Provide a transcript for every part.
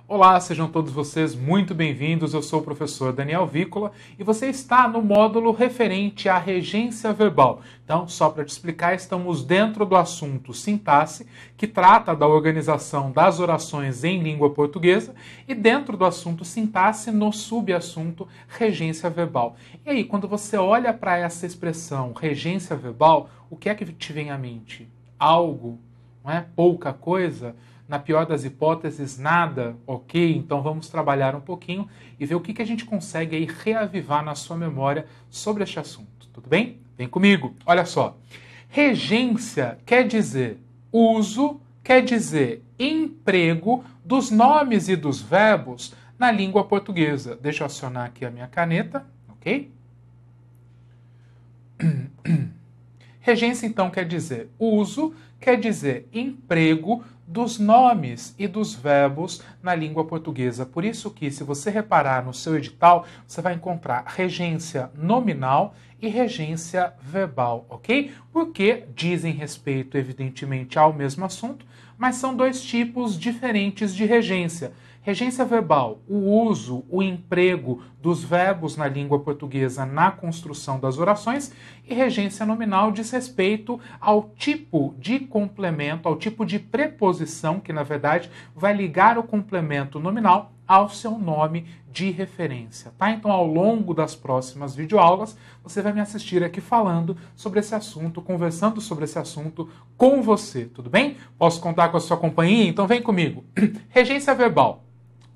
Olá, sejam todos vocês muito bem-vindos. Eu sou o professor Daniel Vícola e você está no módulo referente à regência verbal. Então, só para te explicar, estamos dentro do assunto sintaxe, que trata da organização das orações em língua portuguesa, e dentro do assunto sintaxe, no subassunto regência verbal. E aí, quando você olha para essa expressão regência verbal, o que é que te vem à mente? Algo, não é? Pouca coisa? Na pior das hipóteses, nada, ok? Então vamos trabalhar um pouquinho e ver o que a gente consegue aí reavivar na sua memória sobre este assunto, tudo bem? Vem comigo, olha só. Regência quer dizer uso, quer dizer emprego dos nomes e dos verbos na língua portuguesa. Deixa eu acionar aqui a minha caneta, ok? Regência, então, quer dizer uso, quer dizer emprego dos nomes e dos verbos na língua portuguesa. Por isso que, se você reparar no seu edital, você vai encontrar regência nominal e regência verbal, ok? Porque dizem respeito, evidentemente, ao mesmo assunto, mas são dois tipos diferentes de regência. Regência verbal, o uso, o emprego dos verbos na língua portuguesa na construção das orações, e regência nominal diz respeito ao tipo de complemento, ao tipo de preposição que, na verdade, vai ligar o complemento nominal ao seu nome de referência, tá? Então, ao longo das próximas videoaulas, você vai me assistir aqui falando sobre esse assunto, conversando sobre esse assunto com você, tudo bem? Posso contar com a sua companhia? Então, vem comigo. Regência verbal.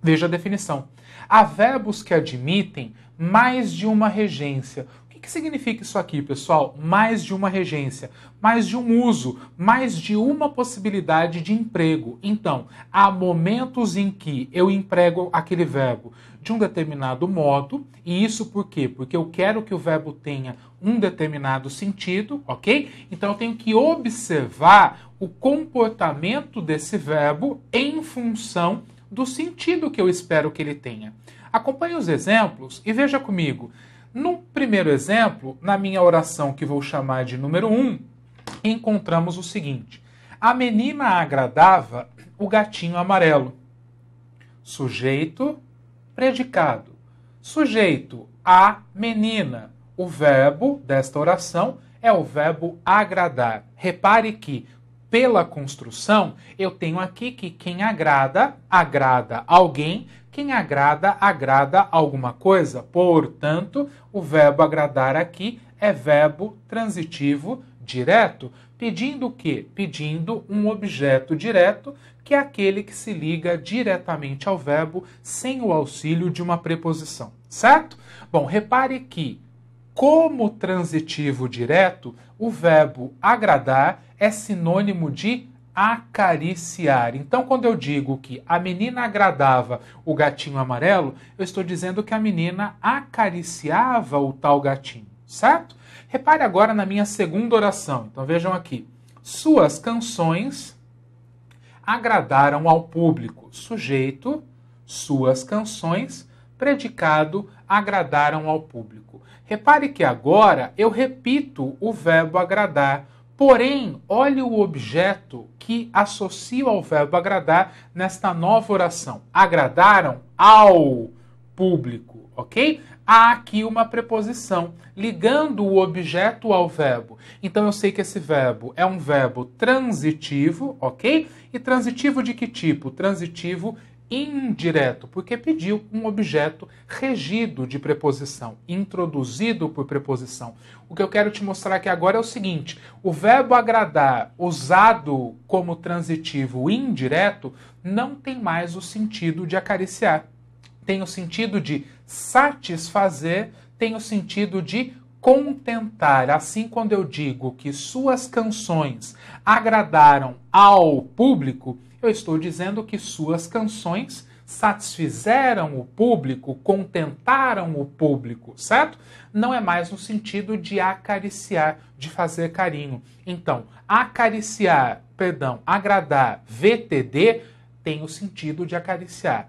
Veja a definição. Há verbos que admitem mais de uma regência. O que significa isso aqui, pessoal? Mais de uma regência, mais de um uso, mais de uma possibilidade de emprego. Então, há momentos em que eu emprego aquele verbo de um determinado modo, e isso por quê? Porque eu quero que o verbo tenha um determinado sentido, ok? Então, eu tenho que observar o comportamento desse verbo em função do sentido que eu espero que ele tenha. Acompanhe os exemplos e veja comigo. No primeiro exemplo, na minha oração que vou chamar de número 1, encontramos o seguinte. A menina agradava o gatinho amarelo. Sujeito, predicado. Sujeito, a menina. O verbo desta oração é o verbo agradar. Repare que pela construção, eu tenho aqui que quem agrada, agrada alguém, quem agrada, agrada alguma coisa. Portanto, o verbo agradar aqui é verbo transitivo direto, pedindo o quê? Pedindo um objeto direto, que é aquele que se liga diretamente ao verbo sem o auxílio de uma preposição, certo? Bom, repare que, como transitivo direto, o verbo agradar é sinônimo de acariciar. Então, quando eu digo que a menina agradava o gatinho amarelo, eu estou dizendo que a menina acariciava o tal gatinho, certo? Repare agora na minha segunda oração. Então, vejam aqui. Suas canções agradaram ao público. Sujeito, suas canções, predicado, agradaram ao público. Repare que agora eu repito o verbo agradar, porém, olhe o objeto que associo ao verbo agradar nesta nova oração. Agradaram ao público, ok? Há aqui uma preposição ligando o objeto ao verbo. Então eu sei que esse verbo é um verbo transitivo, ok? E transitivo de que tipo? Transitivo indireto, porque pediu um objeto regido de preposição, introduzido por preposição. O que eu quero te mostrar aqui agora é o seguinte: o verbo agradar, usado como transitivo indireto, não tem mais o sentido de acariciar. Tem o sentido de satisfazer, tem o sentido de contentar. Assim, quando eu digo que suas canções agradaram ao público, eu estou dizendo que suas canções satisfizeram o público, contentaram o público, certo? Não é mais no sentido de acariciar, de fazer carinho. Então, agradar, VTD, tem o sentido de acariciar.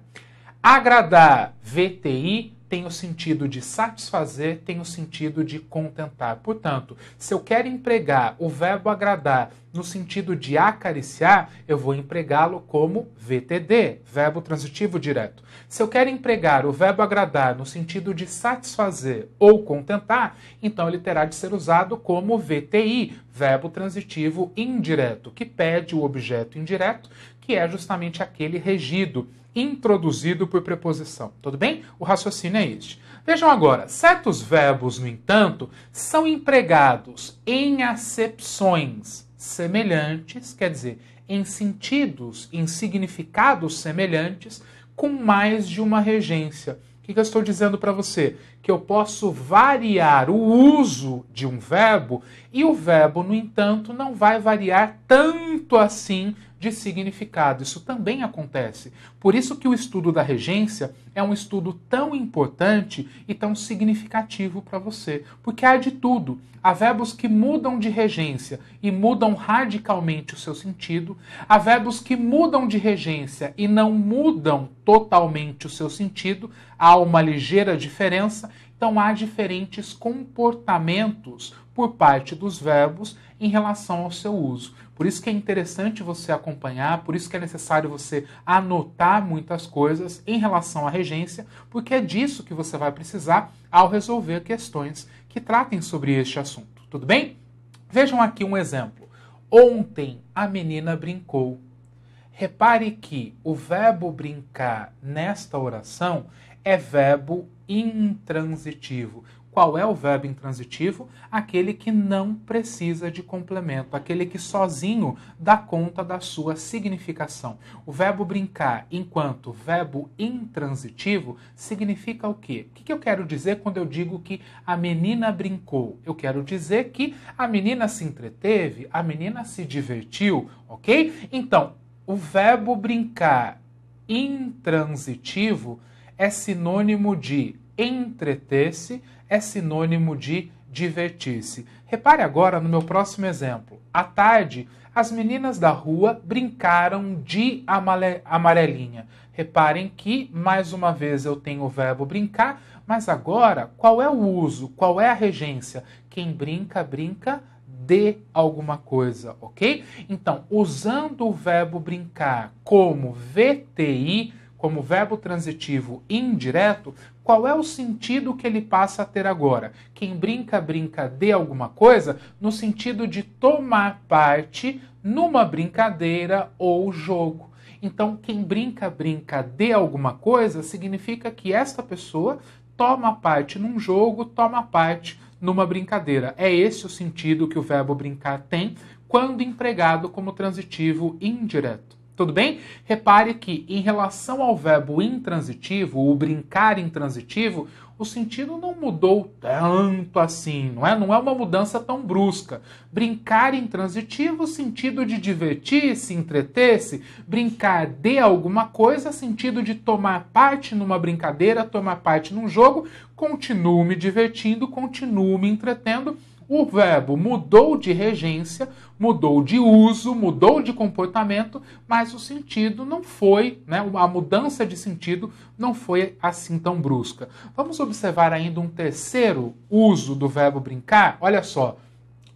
Agradar, VTI, tem o sentido de satisfazer, tem o sentido de contentar. Portanto, se eu quero empregar o verbo agradar no sentido de acariciar, eu vou empregá-lo como VTD, verbo transitivo direto. Se eu quero empregar o verbo agradar no sentido de satisfazer ou contentar, então ele terá de ser usado como VTI, verbo transitivo indireto, que pede o objeto indireto, que é justamente aquele regido, introduzido por preposição. Tudo bem? O raciocínio é este. Vejam agora, certos verbos, no entanto, são empregados em acepções semelhantes, quer dizer, em sentidos, em significados semelhantes, com mais de uma regência. O que eu estou dizendo para você? Que eu posso variar o uso de um verbo e o verbo, no entanto, não vai variar tanto assim de significado. Isso também acontece. Por isso que o estudo da regência é um estudo tão importante e tão significativo para você. Porque há de tudo. Há verbos que mudam de regência e mudam radicalmente o seu sentido. Há verbos que mudam de regência e não mudam totalmente o seu sentido. Há uma ligeira diferença. Então há diferentes comportamentos por parte dos verbos em relação ao seu uso. Por isso que é interessante você acompanhar, por isso que é necessário você anotar muitas coisas em relação à regência, porque é disso que você vai precisar ao resolver questões que tratem sobre este assunto. Tudo bem? Vejam aqui um exemplo. Ontem a menina brincou. Repare que o verbo brincar nesta oração é verbo intransitivo. Qual é o verbo intransitivo? Aquele que não precisa de complemento, aquele que sozinho dá conta da sua significação. O verbo brincar, enquanto verbo intransitivo, significa o quê? O que eu quero dizer quando eu digo que a menina brincou? Eu quero dizer que a menina se entreteve, a menina se divertiu, ok? Então, o verbo brincar intransitivo é sinônimo de entreter-se, é sinônimo de divertir-se. Repare agora no meu próximo exemplo. À tarde, as meninas da rua brincaram de amarelinha. Reparem que, mais uma vez, eu tenho o verbo brincar, mas agora, qual é o uso? Qual é a regência? Quem brinca, brinca de alguma coisa, ok? Então, usando o verbo brincar como VTI, como verbo transitivo indireto, qual é o sentido que ele passa a ter agora? Quem brinca, brinca de alguma coisa, no sentido de tomar parte numa brincadeira ou jogo. Então, quem brinca, brinca de alguma coisa, significa que esta pessoa toma parte num jogo, toma parte numa brincadeira. É esse o sentido que o verbo brincar tem quando empregado como transitivo indireto. Tudo bem? Repare que, em relação ao verbo intransitivo, o brincar intransitivo, o sentido não mudou tanto assim, não é? Não é uma mudança tão brusca. Brincar intransitivo, sentido de divertir-se, entreter-se. Brincar de alguma coisa, sentido de tomar parte numa brincadeira, tomar parte num jogo. Continuo me divertindo, continuo me entretendo. O verbo mudou de regência, mudou de uso, mudou de comportamento, mas o sentido não foi, né? A mudança de sentido não foi assim tão brusca. Vamos observar ainda um terceiro uso do verbo brincar? Olha só,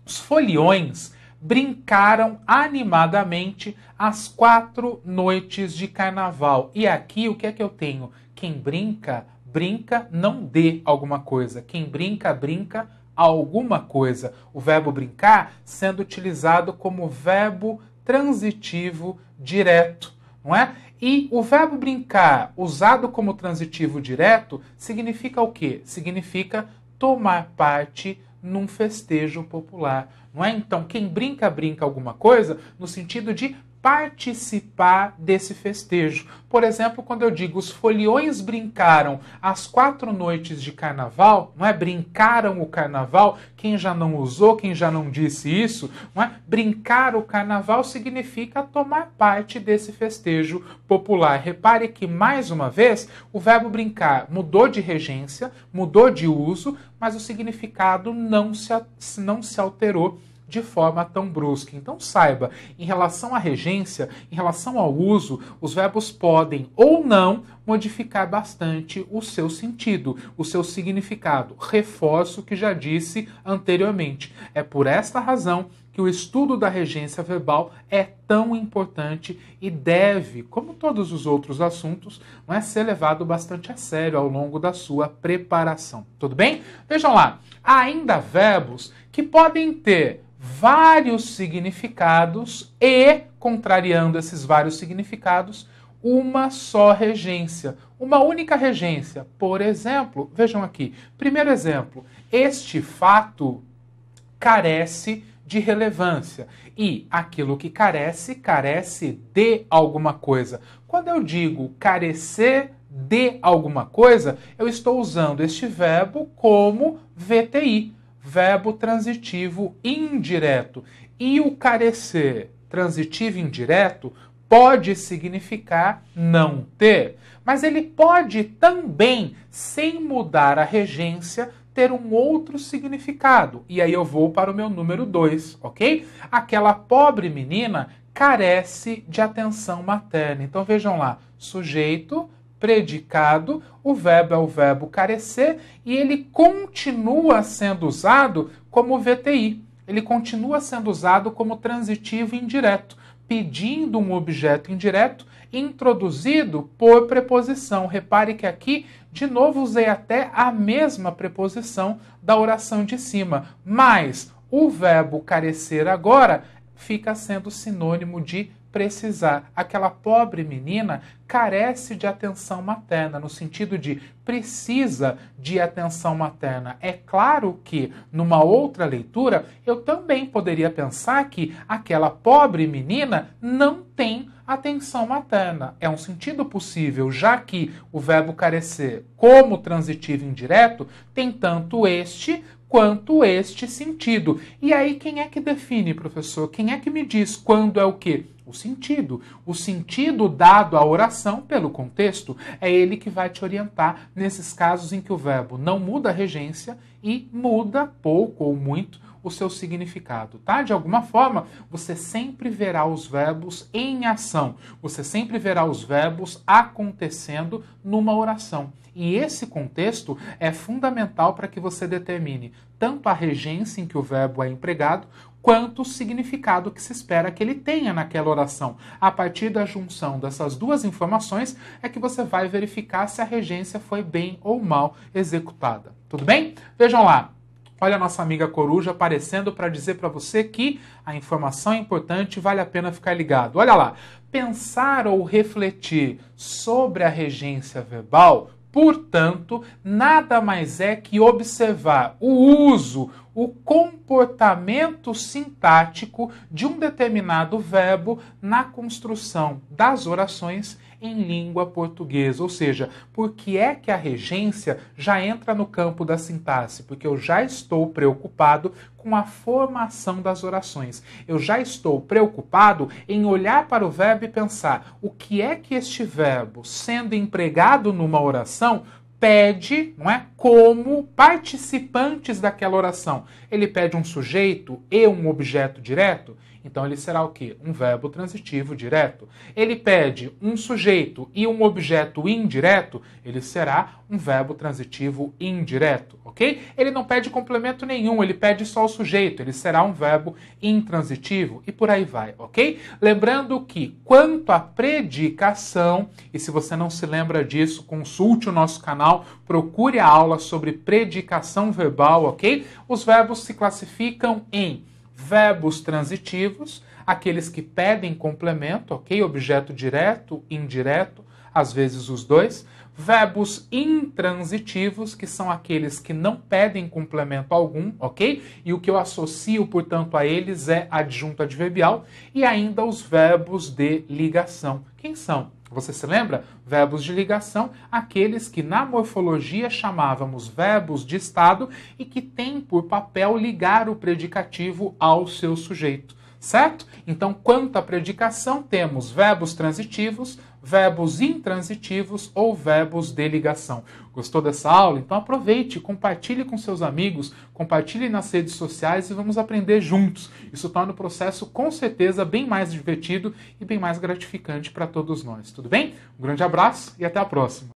os foliões brincaram animadamente às 4 noites de carnaval. E aqui o que é que eu tenho? Quem brinca, brinca não de alguma coisa. Quem brinca, brinca alguma coisa. O verbo brincar sendo utilizado como verbo transitivo direto, não é? E o verbo brincar usado como transitivo direto significa o quê? Significa tomar parte num festejo popular, não é? Então, quem brinca, brinca alguma coisa no sentido de participar desse festejo. Por exemplo, quando eu digo os foliões brincaram às 4 noites de carnaval, não é? Brincaram o carnaval, quem já não usou, quem já não disse isso, não é? Brincar o carnaval significa tomar parte desse festejo popular. Repare que, mais uma vez, o verbo brincar mudou de regência, mudou de uso, mas o significado não se alterou de forma tão brusca. Então saiba, em relação à regência, em relação ao uso, os verbos podem ou não modificar bastante o seu sentido, o seu significado. Reforço o que já disse anteriormente. É por esta razão que o estudo da regência verbal é tão importante e deve, como todos os outros assuntos, não é, ser levado bastante a sério ao longo da sua preparação. Tudo bem? Vejam lá, há ainda verbos que podem ter vários significados e, contrariando esses vários significados, uma só regência, uma única regência. Por exemplo, vejam aqui, primeiro exemplo, este fato carece de relevância. E aquilo que carece, carece de alguma coisa. Quando eu digo carecer de alguma coisa, eu estou usando este verbo como VTI, verbo transitivo indireto. E o carecer transitivo indireto pode significar não ter, mas ele pode também, sem mudar a regência, ter um outro significado. E aí eu vou para o meu número 2, ok? Aquela pobre menina carece de atenção materna. Então vejam lá, sujeito, predicado, o verbo é o verbo carecer e ele continua sendo usado como VTI. Ele continua sendo usado como transitivo indireto, pedindo um objeto indireto introduzido por preposição. Repare que aqui, de novo, usei até a mesma preposição da oração de cima, mas o verbo carecer agora fica sendo sinônimo de precisar. Aquela pobre menina carece de atenção materna, no sentido de precisa de atenção materna. É claro que, numa outra leitura, eu também poderia pensar que aquela pobre menina não tem atenção materna. É um sentido possível, já que o verbo carecer, como transitivo indireto, tem tanto este quanto este sentido. E aí, quem é que define, professor? Quem é que me diz quando é o quê? O sentido. O sentido dado à oração pelo contexto é ele que vai te orientar nesses casos em que o verbo não muda a regência e muda pouco ou muito o seu significado, tá? De alguma forma, você sempre verá os verbos em ação. Você sempre verá os verbos acontecendo numa oração. E esse contexto é fundamental para que você determine tanto a regência em que o verbo é empregado, quanto o significado que se espera que ele tenha naquela oração. A partir da junção dessas duas informações é que você vai verificar se a regência foi bem ou mal executada. Tudo bem? Vejam lá. Olha a nossa amiga Coruja aparecendo para dizer para você que a informação é importante e vale a pena ficar ligado. Olha lá. Pensar ou refletir sobre a regência verbal, portanto, nada mais é que observar o uso, o comportamento sintático de um determinado verbo na construção das orações em língua portuguesa. Ou seja, por que é que a regência já entra no campo da sintaxe? Porque eu já estou preocupado com a formação das orações. Eu já estou preocupado em olhar para o verbo e pensar o que é que este verbo, sendo empregado numa oração, pede, não é, como participantes daquela oração. Ele pede um sujeito e um objeto direto? Então ele será o quê? Um verbo transitivo direto. Ele pede um sujeito e um objeto indireto? Ele será um verbo transitivo indireto, ok? Ele não pede complemento nenhum, ele pede só o sujeito, ele será um verbo intransitivo e por aí vai, ok? Lembrando que, quanto à predicação, e se você não se lembra disso, consulte o nosso canal, procure a aula sobre predicação verbal, ok? Os verbos se classificam em verbos transitivos, aqueles que pedem complemento, ok? Objeto direto, indireto, às vezes os dois. Verbos intransitivos, que são aqueles que não pedem complemento algum, ok? E o que eu associo, portanto, a eles é adjunto adverbial. E ainda os verbos de ligação. Quem são? Você se lembra? Verbos de ligação, aqueles que na morfologia chamávamos verbos de estado e que têm por papel ligar o predicativo ao seu sujeito. certo? Então, quanto à predicação, temos verbos transitivos, verbos intransitivos ou verbos de ligação. Gostou dessa aula? Então aproveite, compartilhe com seus amigos, compartilhe nas redes sociais e vamos aprender juntos. Isso torna o processo, com certeza, bem mais divertido e bem mais gratificante para todos nós. Tudo bem? Um grande abraço e até a próxima!